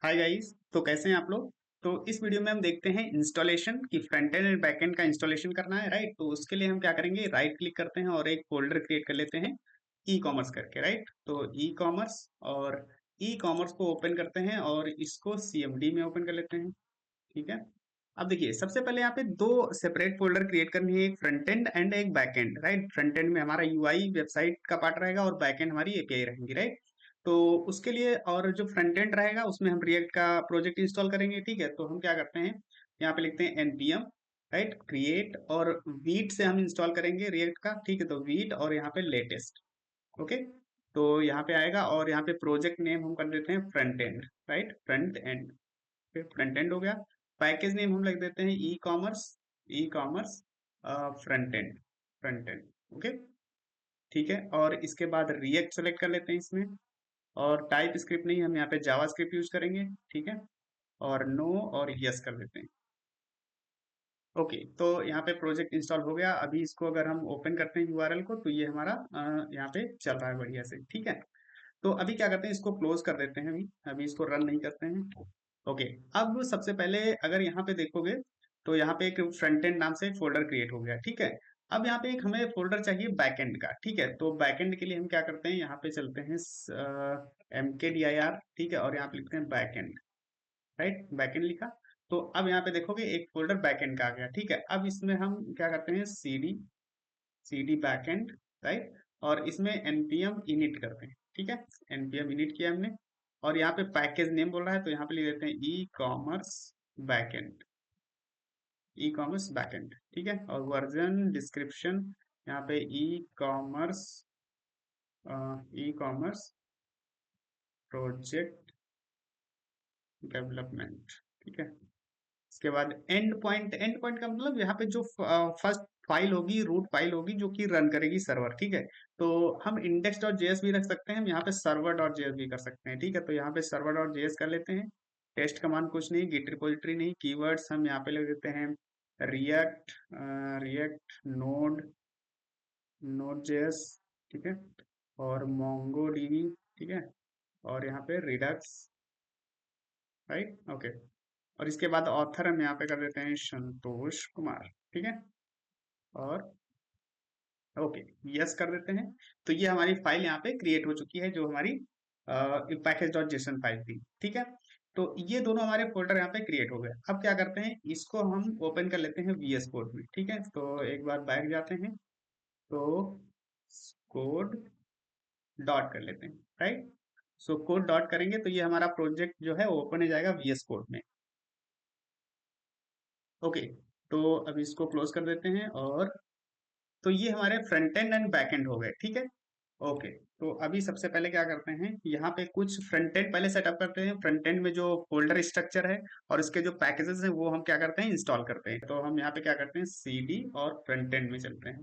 Hi guys. तो कैसे हैं आप लोग। तो इस वीडियो में हम देखते हैं इंस्टॉलेशन की front end and back and का इंस्टॉलेशन करना है, राइट। तो उसके लिए हम क्या करेंगे, राइट क्लिक करते हैं और एक फोल्डर क्रिएट कर लेते हैं ई कॉमर्स करके, राइट। तो ई कॉमर्स और ई कॉमर्स को ओपन करते हैं और इसको सीएमडी में ओपन कर लेते हैं। ठीक है। अब देखिए, सबसे पहले यहाँ पे दो सेपरेट फोल्डर क्रिएट करनी है, एक फ्रंट एंड एंड एक back and, right. Front end में हमारा यूआई वेबसाइट का पार्ट रहेगा और बैक एंड हमारी एपीआई रहेंगी, राइट। तो उसके लिए, और जो फ्रंट एंड रहेगा उसमें हम रिएक्ट का प्रोजेक्ट इंस्टॉल करेंगे। ठीक है। तो हम क्या करते हैं, यहाँ पे लिखते हैं एनपीएम, राइट, क्रिएट, और वीट से हम इंस्टॉल करेंगे रिएक्ट का। ठीक है। तो वीट और यहाँ पे लेटेस्ट। ओके। तो यहाँ पे आएगा और यहाँ पे प्रोजेक्ट नेम हम कर देते हैं front end, right, front end. Front end हो गया। पैकेज नेम हम लिख देते हैं e commerce, e commerce front end, front end. Okay. ठीक है। और इसके बाद रिएक्ट सेलेक्ट कर लेते हैं इसमें, और टाइप स्क्रिप्ट नहीं, हम यहाँ पे जावा स्क्रिप्ट यूज करेंगे। ठीक है। और नो और यस कर देते हैं। ओके। तो यहाँ पे प्रोजेक्ट इंस्टॉल हो गया। अभी इसको अगर हम ओपन करते हैं यूआरएल को, तो ये हमारा यहाँ पे चल रहा है बढ़िया से। ठीक है। तो अभी क्या करते हैं, इसको क्लोज कर देते हैं। अभी अभी इसको रन नहीं करते हैं। ओके। अब सबसे पहले अगर यहाँ पे देखोगे, तो यहाँ पे एक फ्रंट एंड नाम से एक फोल्डर क्रिएट हो गया। ठीक है। अब यहाँ पे एक हमें फोल्डर चाहिए बैकएंड का। ठीक है। तो बैकएंड के लिए हम क्या करते हैं, यहाँ पे चलते हैं MKDIR। ठीक है। और यहाँ पे लिखते हैं बैकएंड, राइट, बैकएंड लिखा। तो अब यहाँ पे देखोगे एक फोल्डर बैकएंड का आ गया। ठीक है। अब इसमें हम क्या करते हैं, सीडी बैकएंड, राइट। और इसमें npm init करते हैं। ठीक है। npm init किया हमने। और यहाँ पे पैकेज नेम बोल रहा है, तो यहाँ पे लिख देते हैं e commerce backend, e commerce backend. ठीक है। और वर्जन डिस्क्रिप्शन यहाँ पे ई कॉमर्स प्रोजेक्ट डेवलपमेंट। ठीक है। इसके बाद एंड पॉइंट का मतलब यहाँ पे जो फर्स्ट फाइल होगी, रूट फाइल होगी जो कि रन करेगी सर्वर। ठीक है। तो हम इंडेक्स डॉट जेएस भी रख सकते हैं, हम यहाँ पे सर्वर डॉट जेएस भी कर सकते हैं। ठीक है। तो यहाँ पे सर्वर डॉट जेएस कर लेते हैं। टेस्ट कमांड कुछ नहीं, गिट रिपोजिटरी नहीं, कीवर्ड्स हम यहाँ पे लिख देते हैं react, react node, node JS. ठीक है। और मोंगो डीबी। ठीक है। और यहाँ पे रिडक्स, राइट। ओके। और इसके बाद ऑथर हम यहाँ पे कर देते हैं संतोष कुमार। ठीक है। और ओके, यस कर देते हैं। तो ये हमारी फाइल यहाँ पे क्रिएट हो चुकी है, जो हमारी पैकेज डॉट जेसन फाइल थी। ठीक है। तो ये दोनों हमारे फोल्डर यहाँ पे क्रिएट हो गए। अब क्या करते हैं, इसको हम ओपन कर लेते हैं VS कोड में। ठीक है। तो एक बार बैक जाते हैं, तो कोड डॉट कर लेते हैं, राइट। सो कोड डॉट करेंगे तो ये हमारा प्रोजेक्ट जो है ओपन हो जाएगा VS कोड में। ओके। तो अब इसको क्लोज कर देते हैं, और तो ये हमारे front end and back and हो गए। ठीक है। ओके। तो अभी सबसे पहले क्या करते हैं, यहाँ पे कुछ फ्रंट एंड पहले सेटअप करते हैं। फ्रंट एंड में जो फोल्डर स्ट्रक्चर है और इसके जो पैकेजेस हैं वो हम क्या करते हैं, इंस्टॉल करते हैं। तो हम यहाँ पे क्या करते हैं, CD और फ्रंट एंड में चलते हैं,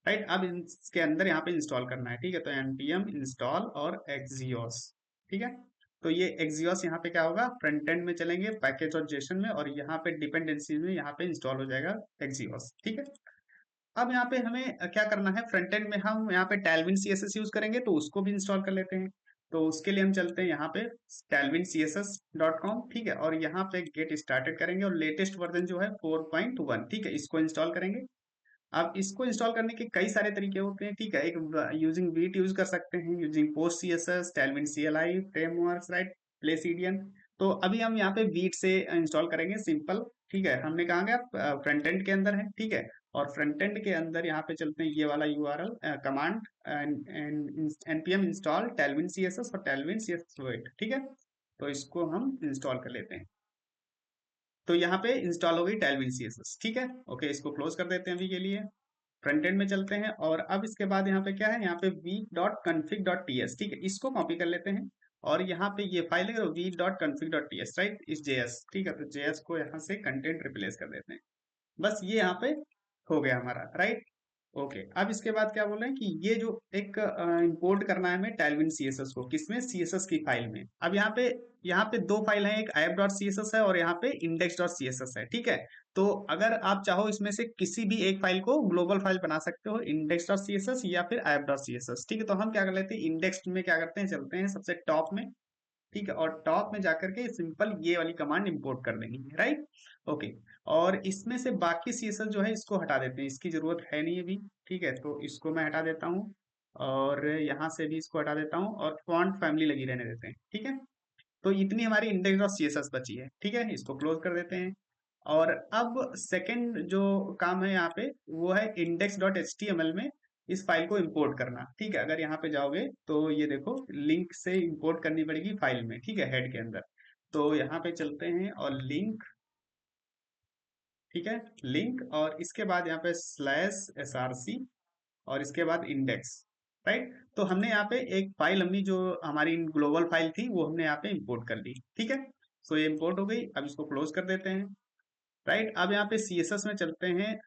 राइट। अब इसके अंदर यहाँ पे इंस्टॉल करना है। ठीक है। तो npm इंस्टॉल और एक्सियोस। ठीक है। तो ये एक्सियोस यहाँ पे क्या होगा, फ्रंट एंड में चलेंगे पैकेज और जेसन में, और यहाँ पे डिपेंडेंसी में यहाँ पे इंस्टॉल हो जाएगा एक्सियोस। ठीक है। अब यहाँ पे हमें क्या करना है, फ्रंट एंड में हम यहाँ पे टैलविन सीएसएस यूज करेंगे, तो उसको भी इंस्टॉल कर लेते हैं। तो उसके लिए हम चलते हैं यहाँ पे talwin.css.com। ठीक है। और यहाँ पे गेट स्टार्टेड करेंगे, और लेटेस्ट वर्जन जो है 4.1। ठीक है, इसको इंस्टॉल करेंगे। अब इसको इंस्टॉल करने के कई सारे तरीके होते हैं। ठीक है। एक यूजिंग वीट यूज कर सकते हैं, using post CSS, Tailwind CLI frameworks, right, प्लेसिडियन। तो अभी हम यहाँ पे वीट से इंस्टॉल करेंगे, सिंपल। ठीक है। हमने कहा गया फ्रंट एंड के अंदर है। ठीक है। और फ्रंट एंड के अंदर यहाँ पे चलते हैं, ये वाला URL command npm install Tailwind CSS और टैलविन CSS वेट। ठीक है। तो इसको हम इंस्टॉल कर लेते हैं। तो यहाँ पे इंस्टॉल हो गई टैलविन CSS। ठीक है। ओके, इसको क्लोज कर देते हैं अभी के लिए। फ्रंट एंड में चलते हैं, और अब इसके बाद यहाँ पे क्या है, यहाँ पे v.config.ts। ठीक है, इसको कॉपी कर लेते हैं। और यहाँ पे ये फाइल है v.config.ts, राइट, इस जेएस। ठीक है। तो जेएस को यहाँ से कंटेंट रिप्लेस कर देते हैं। बस ये यहाँ पे हो गया हमारा, राइट। ओके। अब इसके बाद क्या बोल रहे हैं कि ये जो एक इंपोर्ट करना है हमें टैलविन सीएसएस को, किसमें, सीएसएस की फाइल में। अब यहाँ पे दो फाइल हैं, एक app.css है और यहाँ पे index.css है। ठीक है। तो अगर आप चाहो इसमें से किसी भी एक फाइल को ग्लोबल फाइल बना सकते हो, index.css या फिर app.css। ठीक है। तो हम क्या कर लेते हैं, इंडेक्स में क्या करते हैं, चलते हैं सबसे टॉप में, ठीक है, और टॉप में जाकर के सिंपल ये वाली कमांड इंपोर्ट कर देनी है, राइट। ओके, और इसमें से बाकी सीएसएस जो है इसको हटा देते हैं, इसकी जरूरत है नहीं अभी। ठीक है, तो इसको मैं हटा देता हूँ, और यहाँ से भी इसको हटा देता हूँ, और फॉन्ट फैमिली लगी रहने देते हैं। ठीक है, तो इतनी हमारी इंडेक्स डॉट सीएसएस बची है। ठीक है, इसको क्लोज कर देते हैं। और अब सेकंड जो काम है यहाँ पे वो है index dot H T M L में इस फाइल को इंपोर्ट करना। ठीक है, अगर यहाँ पे जाओगे तो ये देखो लिंक से इंपोर्ट करनी पड़ेगी फाइल में। ठीक है, हेड के अंदर। तो यहाँ पे चलते हैं और लिंक, ठीक है, लिंक, और इसके बाद यहाँ पे स्लैश एस आर सी, और इसके बाद इंडेक्स, राइट। तो हमने यहाँ पे एक फाइल हमने जो हमारी ग्लोबल फाइल थी वो हमने यहाँ पे इंपोर्ट कर ली। ठीक है, सो ये इंपोर्ट हो गई। अब इसको क्लोज कर देते हैं, राइट। अब यहाँ पे सीएसएस में चलते हैं,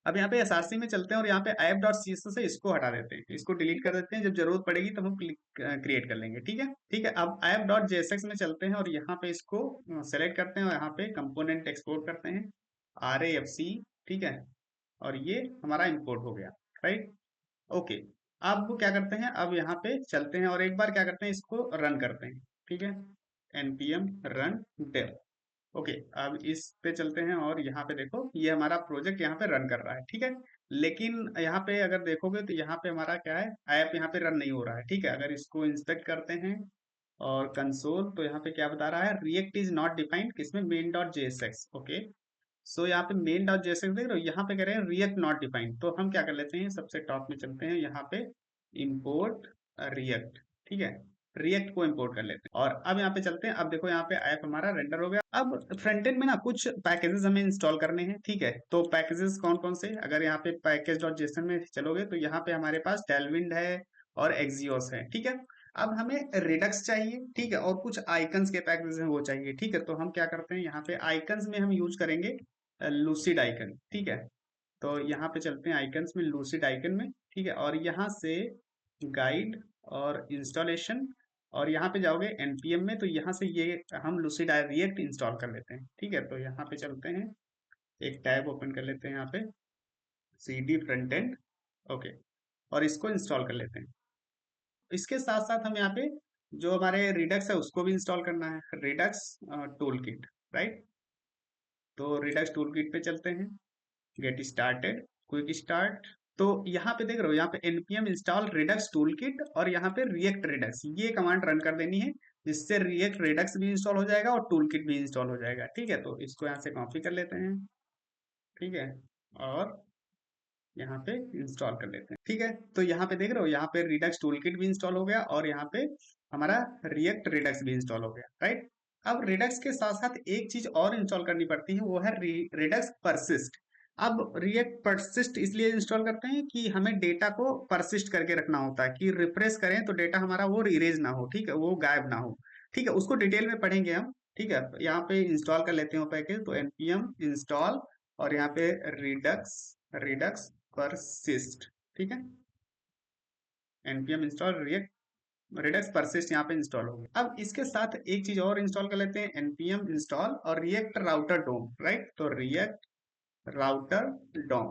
अब यहाँ पे एसआरसी में चलते हैं, और यहाँ पे ऐप डॉट सीएसएस है इसको हटा देते हैं, इसको डिलीट कर देते हैं, जब जरूरत पड़ेगी तब हम क्रिएट कर लेंगे। ठीक है, ठीक है। अब ऐप डॉट जेएसएक्स में चलते हैं, और यहाँ पे इसको सेलेक्ट करते हैं, और यहाँ पे कंपोनेंट एक्सपोर्ट करते हैं, आर ए एफ सी। ठीक है, और ये हमारा इंपोर्ट हो गया, राइट। ओके, अब क्या करते हैं, अब यहाँ पे चलते हैं और एक बार क्या करते हैं, इसको रन करते हैं। ठीक है, npm run dev। ओके, अब इस पे चलते हैं, और यहाँ पे देखो ये हमारा प्रोजेक्ट यहाँ पे रन कर रहा है। ठीक है, लेकिन यहाँ पे अगर देखोगे तो यहाँ पे हमारा क्या है, ऐप यहाँ पे रन नहीं हो रहा है। ठीक है, अगर इसको इंस्पेक्ट करते हैं और कंसोल, तो यहाँ पे क्या बता रहा है, रिएक्ट इज नॉट डिफाइंड, किसमें, मेन डॉट जेएसएक्स। ओके, सो यहाँ पे मेन डॉट जेएसएक्स देख रहे हो, यहाँ पे कह रहे हैं रिएक्ट नॉट डिफाइंड। तो हम क्या कर लेते हैं, सबसे टॉप में चलते हैं, यहाँ पे इंपोर्ट रिएक्ट। ठीक है, रिएक्ट को इंपोर्ट कर लेते हैं, और अब यहाँ पे चलते हैं। अब देखो यहाँ पे ऐप हमारा रेंडर हो गया। अब फ्रंट एंड में ना कुछ पैकेजेस हमें इंस्टॉल करने हैं। ठीक है, तो पैकेजेस कौन कौन से, अगर यहाँ पे पैकेज डॉट जेसन में चलोगे तो यहाँ पे हमारे पास टेलविंड है और एक्सियोस है। ठीक है, अब हमें रिडक्स चाहिए। ठीक है, और कुछ आइकन्स के पैकेजेस हैं वो चाहिए। ठीक है, तो हम क्या करते हैं, यहाँ पे आइकन्स में हम यूज करेंगे लूसिड आइकन। ठीक है, तो यहाँ पे चलते हैं आइकन्स में, लूसिड आइकन में। ठीक है, और यहाँ से गाइड और इंस्टॉलेशन, और यहाँ पे जाओगे npm में, तो यहाँ से ये हम लूसिड रिएक्ट इंस्टॉल कर लेते हैं। ठीक है, तो यहाँ पे चलते हैं, एक टैब ओपन कर लेते हैं यहाँ पे, cd फ्रंट एंड। ओके, और इसको इंस्टॉल कर लेते हैं। इसके साथ साथ हम यहाँ पे जो हमारे रिडक्स है उसको भी इंस्टॉल करना है, रिडक्स टूल किट, राइट। तो रिडक्स टूल किट पे चलते हैं, गेट स्टार्टेड, क्विक स्टार्ट। तो यहाँ पे देख रहे हो, यहाँ पे npm इंस्टॉल रिडक्स टूलकिट, और यहाँ पे रिएक्ट रिडक्स, ये कमांड रन कर देनी है, जिससे रिएक्ट रिडक्स भी इंस्टॉल हो जाएगा और टूलकिट भी इंस्टॉल हो जाएगा। ठीक है, तो इसको यहाँ से कॉपी कर लेते हैं। ठीक है, और यहाँ पे इंस्टॉल कर लेते हैं। ठीक है, तो यहाँ पे देख रहे हो, यहाँ पे रिडक्स टूलकिट भी इंस्टॉल हो गया, और यहाँ पे हमारा रिएक्ट रिडक्स भी इंस्टॉल हो गया, राइट। अब रिडक्स के साथ साथ एक चीज और इंस्टॉल करनी पड़ती है, वो है रिडक्स परसिस्ट। अब रिएक्ट परसिस्ट इसलिए इंस्टॉल करते हैं कि हमें डेटा को परसिस्ट करके रखना होता है, कि रिफ्रेश करें तो डेटा हमारा वो इरेज ना हो। ठीक है, वो गायब ना हो। ठीक है, उसको डिटेल में पढ़ेंगे हम। ठीक है, यहाँ पे इंस्टॉल कर लेते हो पैकेज, तो npm इंस्टॉल, और यहाँ पे रिडक्स रिडक्स परसिस्ट। ठीक है, npm install react Redux persist यहाँ पे इंस्टॉल हो गया। अब इसके साथ एक चीज और इंस्टॉल कर लेते हैं, npm इंस्टॉल और रिएक्ट राउटर डोम, राइट। तो रिएक्ट राउटर डोम,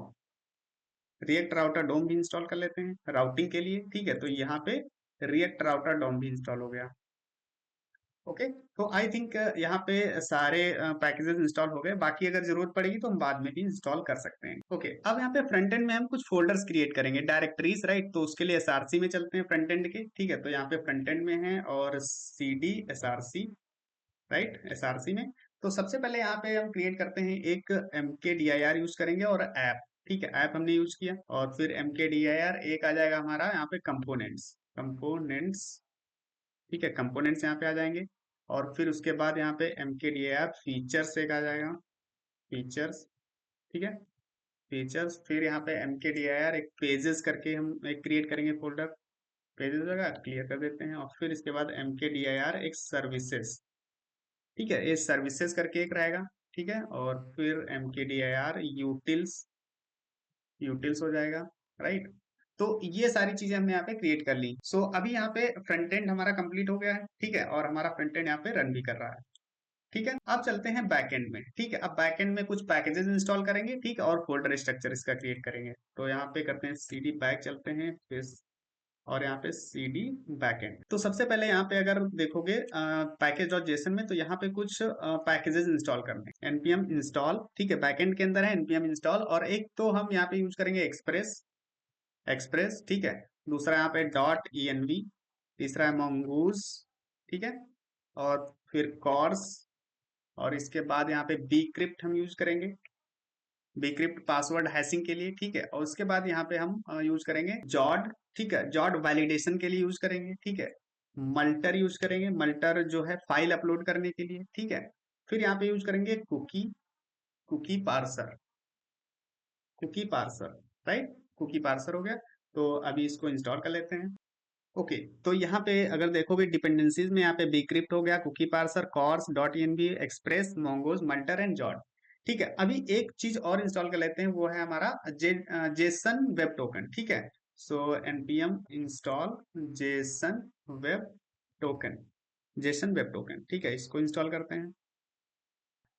रिएक्ट राउटर डोम भी इंस्टॉल कर लेते हैं राउटिंग के लिए। ठीक है, तो यहाँ पे रिएक्ट राउटर डोम भी इंस्टॉल हो गया। ओके, तो आई थिंक यहाँ पे सारे पैकेजेस इंस्टॉल हो गए, बाकी अगर जरूरत पड़ेगी तो हम बाद में भी इंस्टॉल कर सकते हैं। ओके, अब यहाँ पे फ्रंट एंड में हम कुछ फोल्डर्स क्रिएट करेंगे, डायरेक्टरीज, राइट। तो उसके लिए एसआरसी में चलते हैं फ्रंट एंड के। ठीक है, तो यहाँ पे फ्रंट एंड में है, और cd एसआरसी, राइट, एसआरसी में। तो सबसे पहले यहाँ पे हम क्रिएट करते हैं एक mkdir यूज करेंगे, और ऐप। ठीक है, ऐप हमने यूज किया, और फिर mkdir एक आ जाएगा हमारा यहाँ पे कंपोनेंट्स, कंपोनेंट्स। ठीक है, कंपोनेंट्स यहाँ पे आ जाएंगे, और फिर उसके बाद यहाँ पे mkdir फीचर्स एक आ जाएगा, फीचर्स। ठीक है, फीचर्स, फिर यहाँ पे mkdir एक पेजेस करके हम एक क्रिएट करेंगे फोल्डर, पेजेस वगैरह क्लियर कर देते हैं, और फिर इसके बाद mkdir एक सर्विसेज। ठीक है, ये सर्विसेज करके एक रहेगा। ठीक है, और फिर mkdir यूटिल्स, यूटिल्स हो जाएगा, राइट। तो ये सारी चीजें हमने यहाँ पे क्रिएट कर ली। सो अभी यहाँ पे फ्रंट एंड हमारा कंप्लीट हो गया है। ठीक है, और हमारा फ्रंट एंड यहाँ पे रन भी कर रहा है। ठीक है, अब चलते हैं बैक एंड में। ठीक है, अब बैक एंड में कुछ पैकेजेस इंस्टॉल करेंगे। ठीक है, और फोल्डर स्ट्रक्चर इसका क्रिएट करेंगे। तो यहाँ पे करते हैं cd बैक, चलते हैं, फिर और यहाँ पे cd बैकएंड। तो सबसे पहले यहाँ पे अगर देखोगे पैकेज डॉट जेसन में, तो यहाँ पे कुछ पैकेजेस इंस्टॉल करने हैं। npm इंस्टॉल, ठीक है, बैकएंड के अंदर है npm इंस्टॉल। और एक तो हम यहाँ पे यूज करेंगे एक्सप्रेस, एक्सप्रेस, ठीक है। दूसरा यहाँ पे डॉट env, तीसरा है mongoose, ठीक है। और फिर कॉर्स, और इसके बाद यहाँ पे bcrypt हम यूज करेंगे, bcrypt पासवर्ड हैशिंग के लिए, ठीक है। और उसके बाद यहाँ पे हम यूज करेंगे जॉड, ठीक है, जॉड वैलिडेशन के लिए यूज करेंगे, ठीक है। मल्टर यूज करेंगे, मल्टर जो है फाइल अपलोड करने के लिए, ठीक है। फिर यहाँ पे यूज करेंगे cookie, cookie parser, cookie parser, right, cookie parser हो गया। तो अभी इसको इंस्टॉल कर लेते हैं। ओके, तो यहाँ पे अगर देखोगे डिपेंडेंसीज में, यहाँ पे bcrypt हो गया, cookie parser, cors, dot env, express, mongoose, multer and zod, ठीक है। अभी एक चीज और इंस्टॉल कर लेते हैं, वो है हमारा जेसन वेब टोकन, ठीक है। सो npm install Jason web token, Jason web token, ठीक है, इसको इंस्टॉल करते हैं।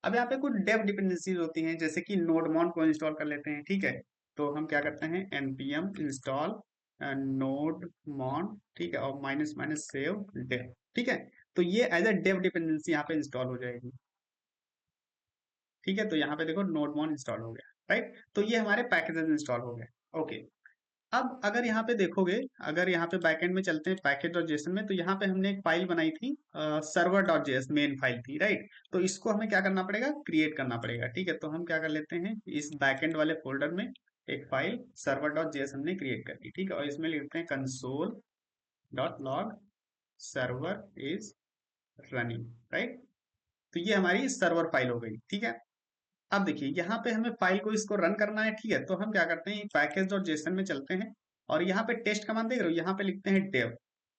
अब यहाँ पे कुछ डेव डिपेंडेंसीज होती हैं, जैसे कि नोडमॉन को इंस्टॉल कर लेते हैं, ठीक है। तो हम क्या करते हैं, npm इंस्टॉल नोडमॉन, ठीक है, और माइनस माइनस सेव डेव, ठीक है। तो ये एज ए डेव डिपेंडेंसी यहाँ पे इंस्टॉल हो जाएगी, ठीक है। तो यहाँ पे देखो नोडमॉन इंस्टॉल हो गया, राइट। तो ये हमारे पैकेजेस इंस्टॉल हो गए। ओके, अब अगर यहाँ पे देखोगे, अगर यहाँ पे बैकएंड में चलते हैं पैकेज डॉट जेसन में, तो यहाँ पे हमने एक फाइल बनाई थी, server dot JS main file थी, राइट। तो इसको हमें क्या करना पड़ेगा, क्रिएट करना पड़ेगा, ठीक है। तो हम क्या कर लेते हैं, इस बैकएंड वाले फोल्डर में एक फाइल सर्वर डॉट जेएस हमने क्रिएट कर ली, ठीक है। और इसमें लिखते हैं console dot log server is running, right. तो ये हमारी सर्वर फाइल हो गई, ठीक है। अब देखिए यहाँ पे हमें फाइल को इसको रन करना है, ठीक है। तो हम क्या करते हैं, पैकेज डॉट जेसन में चलते हैं, और यहाँ पे टेस्ट कमांड देख रहे हो, यहाँ पे लिखते हैं डेव,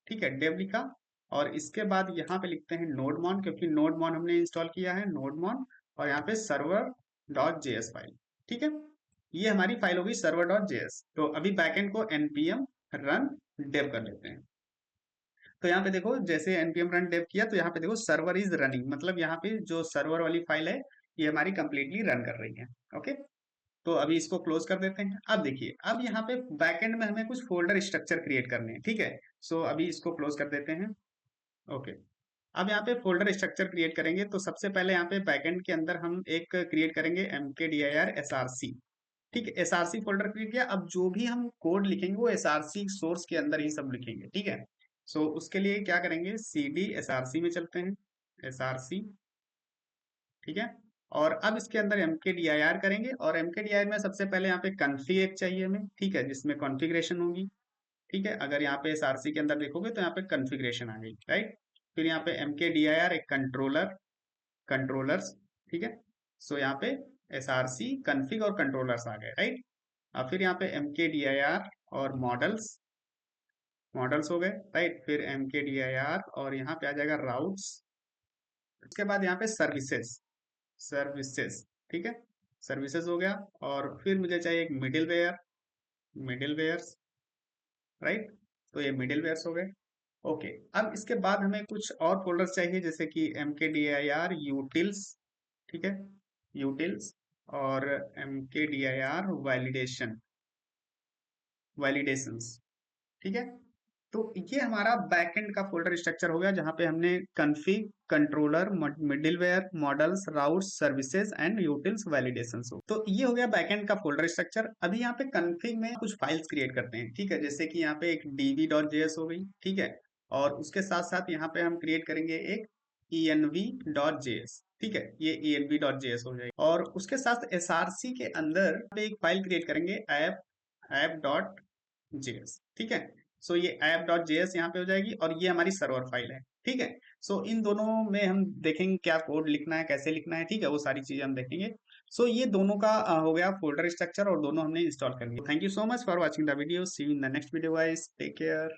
ठीक है, डेव लिखा। और इसके बाद यहाँ पे लिखते हैं नोडमॉन, क्योंकि नोडमॉन हमने इंस्टॉल किया है, नोडमॉन। और यहाँ पे सर्वर डॉट जेएस फाइल, ठीक है। ये हमारी फाइल होगी सर्वर डॉट जेएस। तो अभी बैकएंड को npm रन डेव कर लेते हैं। तो यहाँ पे देखो, जैसे npm रन डेव किया, तो यहाँ पे देखो सर्वर इज रनिंग, मतलब यहाँ पे जो सर्वर वाली फाइल है, ये हमारी कंप्लीटली रन कर रही है। ओके, तो अभी इसको क्लोज कर देते हैं। अब देखिए, अब यहाँ पे बैकएंड में हमें कुछ फोल्डर स्ट्रक्चर क्रिएट करने हैं, ठीक है। सो अभी इसको क्लोज कर देते हैं। ओके, अब यहाँ पे फोल्डर स्ट्रक्चर क्रिएट करेंगे, तो सबसे पहले यहाँ पे बैकएंड के अंदर हम एक क्रिएट करेंगे mkdir src, ठीक है। src फोल्डर क्रिएट किया। अब जो भी हम कोड लिखेंगे वो src सोर्स के अंदर ही सब लिखेंगे, ठीक है। सो उसके लिए क्या करेंगे, cd src में चलते हैं, src, ठीक है। और अब इसके अंदर mkdir करेंगे, और mkdir में सबसे पहले यहाँ पे config एक चाहिए हमें, ठीक है, जिसमें कॉन्फ़िगरेशन होगी, ठीक है। अगर यहाँ पे src के अंदर देखोगे तो यहाँ पे कॉन्फ़िगरेशन आ गई, राइट। फिर यहाँ पे mkdir एक कंट्रोलर, कंट्रोलर्स, ठीक है। सो यहाँ पे src config और कंट्रोलर्स आ गए, राइट। अब फिर यहाँ पे mkdir और मॉडल्स, मॉडल्स हो गए, राइट। फिर mkdir और यहाँ पे आ जाएगा राउट्स। उसके बाद यहाँ पे सर्विसेज, सर्विसेज, ठीक है, सर्विसेज हो गया। और फिर मुझे चाहिए एक middleware, middlewares, right. तो ये मिडिल वेयर्स हो गए। ओके, अब इसके बाद हमें कुछ और फोल्डर्स चाहिए, जैसे कि mkdir यूटिल्स, ठीक है, यूटिल्स। और mkdir वैलिडेशन, वैलिडेशंस, ठीक है। तो ये हमारा बैकएंड का फोल्डर स्ट्रक्चर हो गया, जहां पे हमने config, controller, middleware, models, routes, services and utils, validations हो। तो ये हो गया बैकएंड का फोल्डर स्ट्रक्चर। अभी यहाँ पे कॉन्फ़िग में कुछ फाइल्स क्रिएट करते हैं, ठीक है। जैसे कि यहाँ पे एक db.js हो गई, ठीक है। और उसके साथ साथ यहाँ पे हम क्रिएट करेंगे एक env.js, ठीक है, ये env.js हो जाएगी। और उसके साथ src के अंदर पे एक फाइल क्रिएट करेंगे, app.js, ठीक है। सो ये app.js यहाँ पे हो जाएगी, और ये हमारी सर्वर फाइल है, ठीक है। सो इन दोनों में हम देखेंगे क्या कोड लिखना है, कैसे लिखना है, ठीक है, वो सारी चीजें हम देखेंगे। सो ये दोनों का हो गया फोल्डर स्ट्रक्चर, और दोनों हमने इंस्टॉल कर लिया। Thank you so much for watching the video, see you in the next video guys, take care.